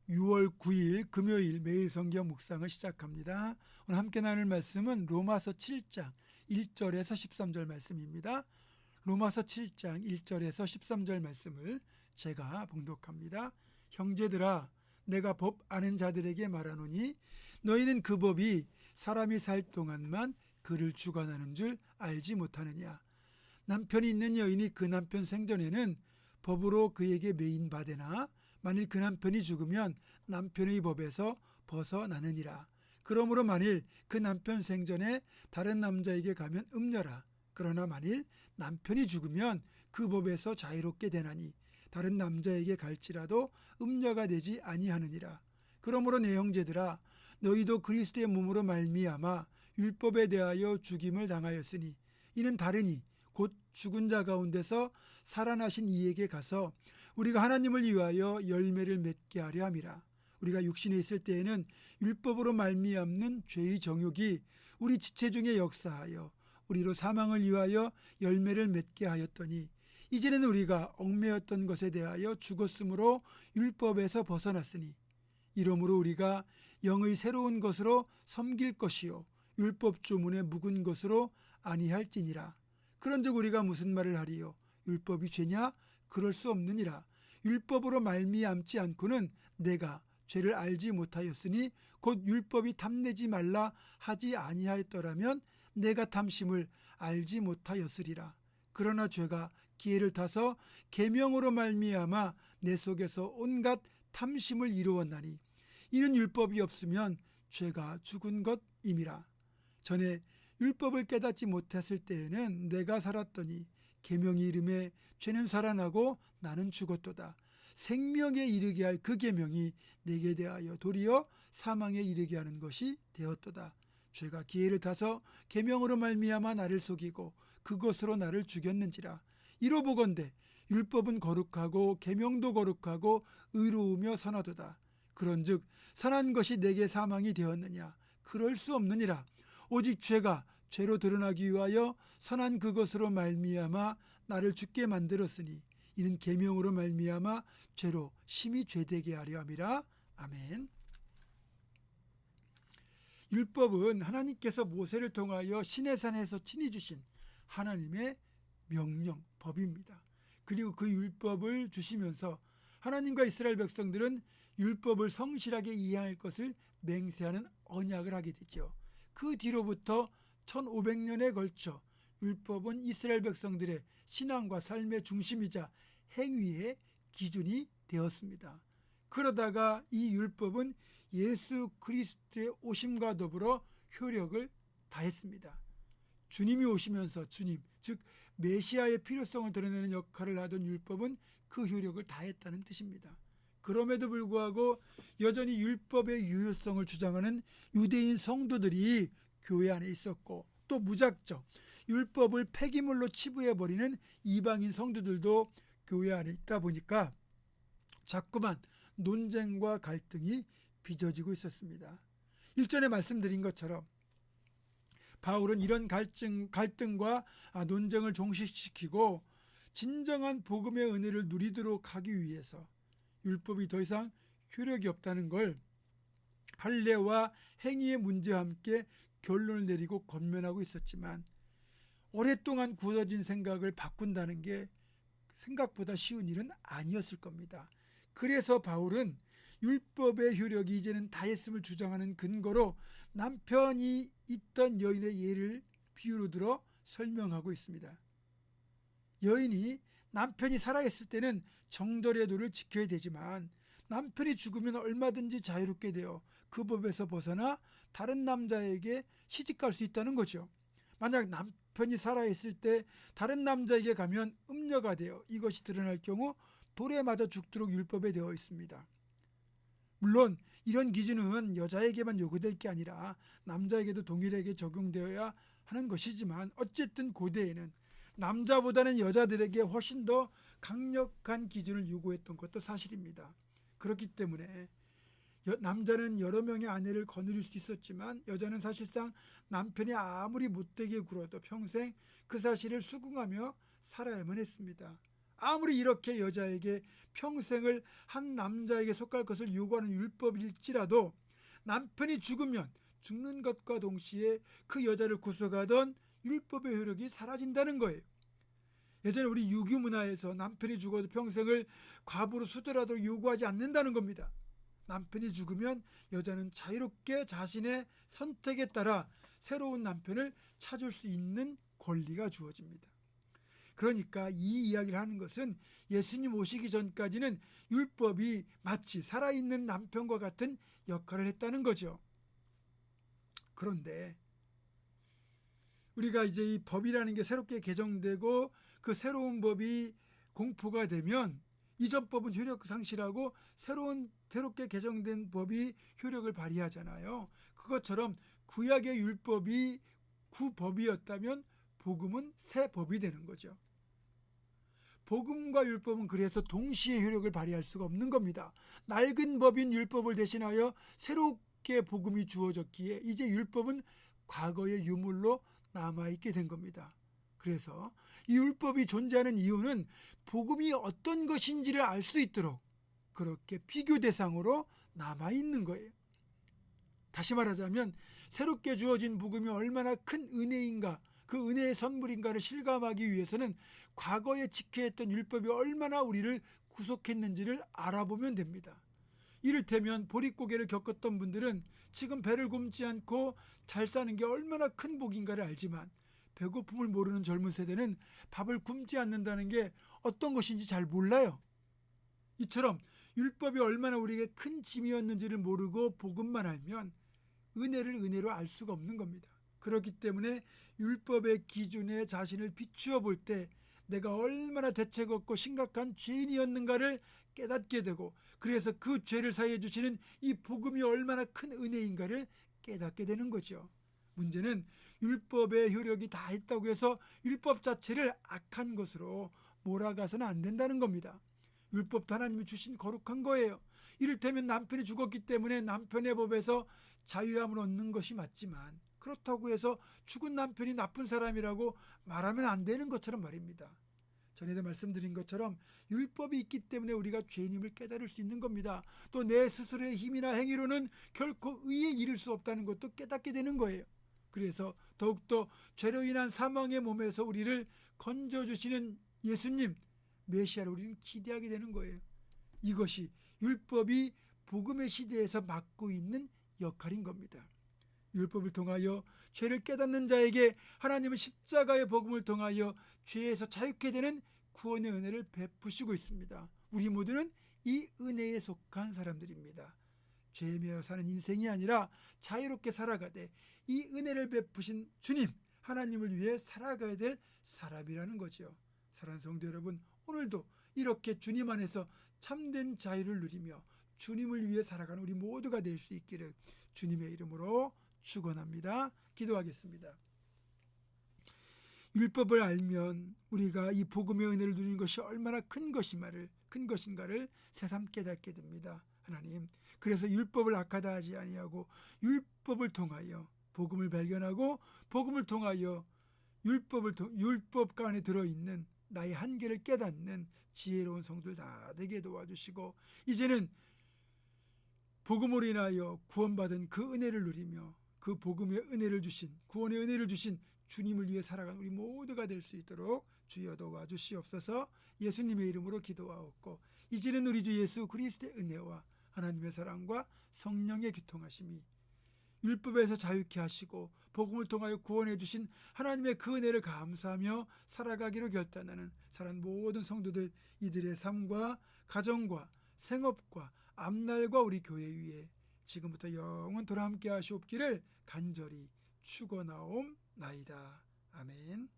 6월 9일 금요일 매일 성경 묵상을 시작합니다. 오늘 함께 나눌 말씀은 로마서 7장 1절에서 13절 말씀입니다. 로마서 7장 1절에서 13절 말씀을 제가 봉독합니다. 형제들아, 내가 법 아는 자들에게 말하노니 너희는 그 법이 사람이 살 동안만 그를 주관하는 줄 알지 못하느냐. 남편이 있는 여인이 그 남편 생전에는 법으로 그에게 매인 바되나 만일 그 남편이 죽으면 남편의 법에서 벗어나느니라. 그러므로 만일 그 남편 생전에 다른 남자에게 가면 음녀라. 그러나 만일 남편이 죽으면 그 법에서 자유롭게 되나니 다른 남자에게 갈지라도 음녀가 되지 아니하느니라. 그러므로 내 형제들아, 너희도 그리스도의 몸으로 말미암아 율법에 대하여 죽임을 당하였으니 이는 다르니 곧 죽은 자 가운데서 살아나신 이에게 가서 우리가 하나님을 위하여 열매를 맺게 하려 함이라. 우리가 육신에 있을 때에는 율법으로 말미암는 죄의 정욕이 우리 지체 중에 역사하여 우리로 사망을 위하여 열매를 맺게 하였더니 이제는 우리가 얽매였던 것에 대하여 죽었으므로 율법에서 벗어났으니 이러므로 우리가 영의 새로운 것으로 섬길 것이요 율법 조문에 묵은 것으로 아니할지니라. 그런즉 우리가 무슨 말을 하리요? 율법이 죄냐? 그럴 수 없느니라. 율법으로 말미암지 않고는 내가 죄를 알지 못하였으니 곧 율법이 탐내지 말라 하지 아니하였더라면 내가 탐심을 알지 못하였으리라. 그러나 죄가 기회를 타서 계명으로 말미암아 내 속에서 온갖 탐심을 이루었나니 이는 율법이 없으면 죄가 죽은 것임이라. 전에 율법을 깨닫지 못했을 때에는 내가 살았더니 계명이 이름에 죄는 살아나고 나는 죽었도다. 생명에 이르게 할 그 계명이 내게 대하여 도리어 사망에 이르게 하는 것이 되었도다. 죄가 기회를 타서 계명으로 말미암아 나를 속이고 그것으로 나를 죽였는지라. 이로보건대 율법은 거룩하고 계명도 거룩하고 의로우며 선하도다. 그런즉 선한 것이 내게 사망이 되었느냐? 그럴 수 없느니라. 오직 죄가 죄로 드러나기 위하여 선한 그것으로 말미암아 나를 죽게 만들었으니 이는 계명으로 말미암아 죄로 심히 죄되게 하려 함이라. 아멘. 율법은 하나님께서 모세를 통하여 시내산에서 친히 주신 하나님의 명령, 법입니다. 그리고 그 율법을 주시면서 하나님과 이스라엘 백성들은 율법을 성실하게 이해할 것을 맹세하는 언약을 하게 되죠. 그 뒤로부터 1500년에 걸쳐 율법은 이스라엘 백성들의 신앙과 삶의 중심이자 행위의 기준이 되었습니다. 그러다가 이 율법은 예수 그리스도의 오심과 더불어 효력을 다했습니다. 주님이 오시면서 주님, 즉 메시아의 필요성을 드러내는 역할을 하던 율법은 그 효력을 다했다는 뜻입니다. 그럼에도 불구하고 여전히 율법의 유효성을 주장하는 유대인 성도들이 교회 안에 있었고 또 무작정 율법을 폐기물로 치부해버리는 이방인 성도들도 교회 안에 있다 보니까 자꾸만 논쟁과 갈등이 빚어지고 있었습니다. 일전에 말씀드린 것처럼 바울은 이런 갈등과 논쟁을 종식시키고 진정한 복음의 은혜를 누리도록 하기 위해서 율법이 더 이상 효력이 없다는 걸 할례와 행위의 문제와 함께 결론을 내리고 권면하고 있었지만 오랫동안 굳어진 생각을 바꾼다는 게 생각보다 쉬운 일은 아니었을 겁니다. 그래서 바울은 율법의 효력이 이제는 다했음을 주장하는 근거로 남편이 있던 여인의 예를 비유로 들어 설명하고 있습니다. 여인이 남편이 살아있을 때는 정절의 도를 지켜야 되지만 남편이 죽으면 얼마든지 자유롭게 되어 그 법에서 벗어나 다른 남자에게 시집갈 수 있다는 거죠. 만약 남편이 살아있을 때 다른 남자에게 가면 음녀가 되어 이것이 드러날 경우 돌에 맞아 죽도록 율법에 되어 있습니다. 물론 이런 기준은 여자에게만 요구될 게 아니라 남자에게도 동일하게 적용되어야 하는 것이지만 어쨌든 고대에는 남자보다는 여자들에게 훨씬 더 강력한 기준을 요구했던 것도 사실입니다. 그렇기 때문에 남자는 여러 명의 아내를 거느릴 수 있었지만 여자는 사실상 남편이 아무리 못되게 굴어도 평생 그 사실을 수긍하며 살아야만 했습니다. 아무리 이렇게 여자에게 평생을 한 남자에게 속할 것을 요구하는 율법일지라도 남편이 죽으면 죽는 것과 동시에 그 여자를 구속하던 율법의 효력이 사라진다는 거예요. 예전에 우리 유교 문화에서 남편이 죽어도 평생을 과부로 수절하도록 요구하지 않는다는 겁니다. 남편이 죽으면 여자는 자유롭게 자신의 선택에 따라 새로운 남편을 찾을 수 있는 권리가 주어집니다. 그러니까 이 이야기를 하는 것은 예수님 오시기 전까지는 율법이 마치 살아있는 남편과 같은 역할을 했다는 거죠. 그런데 우리가 이제 이 법이라는 게 새롭게 개정되고 그 새로운 법이 공포가 되면 이전 법은 효력 상실하고 새롭게 개정된 법이 효력을 발휘하잖아요. 그것처럼 구약의 율법이 구법이었다면 복음은 새 법이 되는 거죠. 복음과 율법은 그래서 동시에 효력을 발휘할 수가 없는 겁니다. 낡은 법인 율법을 대신하여 새롭게 복음이 주어졌기에 이제 율법은 과거의 유물로 남아있게 된 겁니다. 그래서 이 율법이 존재하는 이유는 복음이 어떤 것인지를 알 수 있도록 그렇게 비교 대상으로 남아있는 거예요. 다시 말하자면 새롭게 주어진 복음이 얼마나 큰 은혜인가, 그 은혜의 선물인가를 실감하기 위해서는 과거에 지켜야 했던 율법이 얼마나 우리를 구속했는지를 알아보면 됩니다. 이를테면 보릿고개를 겪었던 분들은 지금 배를 굶지 않고 잘 사는 게 얼마나 큰 복인가를 알지만 배고픔을 모르는 젊은 세대는 밥을 굶지 않는다는 게 어떤 것인지 잘 몰라요. 이처럼 율법이 얼마나 우리에게 큰 짐이었는지를 모르고 복음만 알면 은혜를 은혜로 알 수가 없는 겁니다. 그렇기 때문에 율법의 기준에 자신을 비추어 볼 때 내가 얼마나 대책 없고 심각한 죄인이었는가를 깨닫게 되고 그래서 그 죄를 사해 주시는 이 복음이 얼마나 큰 은혜인가를 깨닫게 되는 거죠. 문제는 율법의 효력이 다 있다고 해서 율법 자체를 악한 것으로 몰아가서는 안 된다는 겁니다. 율법도 하나님이 주신 거룩한 거예요. 이를테면 남편이 죽었기 때문에 남편의 법에서 자유함을 얻는 것이 맞지만 그렇다고 해서 죽은 남편이 나쁜 사람이라고 말하면 안 되는 것처럼 말입니다. 전에도 말씀드린 것처럼 율법이 있기 때문에 우리가 죄인임을 깨달을 수 있는 겁니다. 또 내 스스로의 힘이나 행위로는 결코 의에 이를 수 없다는 것도 깨닫게 되는 거예요. 그래서 더욱더 죄로 인한 사망의 몸에서 우리를 건져주시는 예수님, 메시아를 우리는 기대하게 되는 거예요. 이것이 율법이 복음의 시대에서 맡고 있는 역할인 겁니다. 율법을 통하여 죄를 깨닫는 자에게 하나님은 십자가의 복음을 통하여 죄에서 자유케 되는 구원의 은혜를 베푸시고 있습니다. 우리 모두는 이 은혜에 속한 사람들입니다. 죄에 매여 사는 인생이 아니라 자유롭게 살아가되 이 은혜를 베푸신 주님 하나님을 위해 살아가야 될 사람이라는 거죠. 사랑하는 성도 여러분, 오늘도 이렇게 주님 안에서 참된 자유를 누리며 주님을 위해 살아가는 우리 모두가 될 수 있기를 주님의 이름으로 축원합니다. 기도하겠습니다. 율법을 알면 우리가 이 복음의 은혜를 누리는 것이 얼마나 큰 것인가를 새삼 깨닫게 됩니다. 하나님, 그래서 율법을 악하다 하지 아니하고 율법을 통하여 복음을 발견하고 복음을 통하여 율법 안에 들어있는 나의 한계를 깨닫는 지혜로운 성도들 다 되게 도와주시고 이제는 복음으로 인하여 구원받은 그 은혜를 누리며 그 복음의 은혜를 주신 구원의 은혜를 주신 주님을 위해 살아가는 우리 모두가 될 수 있도록 주여 도와주시옵소서. 예수님의 이름으로 기도하옵고 이제는 우리 주 예수 그리스도의 은혜와 하나님의 사랑과 성령의 교통하심이 율법에서 자유케 하시고 복음을 통하여 구원해 주신 하나님의 그 은혜를 감사하며 살아가기로 결단하는 사랑 모든 성도들 이들의 삶과 가정과 생업과 앞날과 우리 교회 위에 지금부터 영원토록 함께 하시옵기를 간절히 축원하옵나이다. 아멘.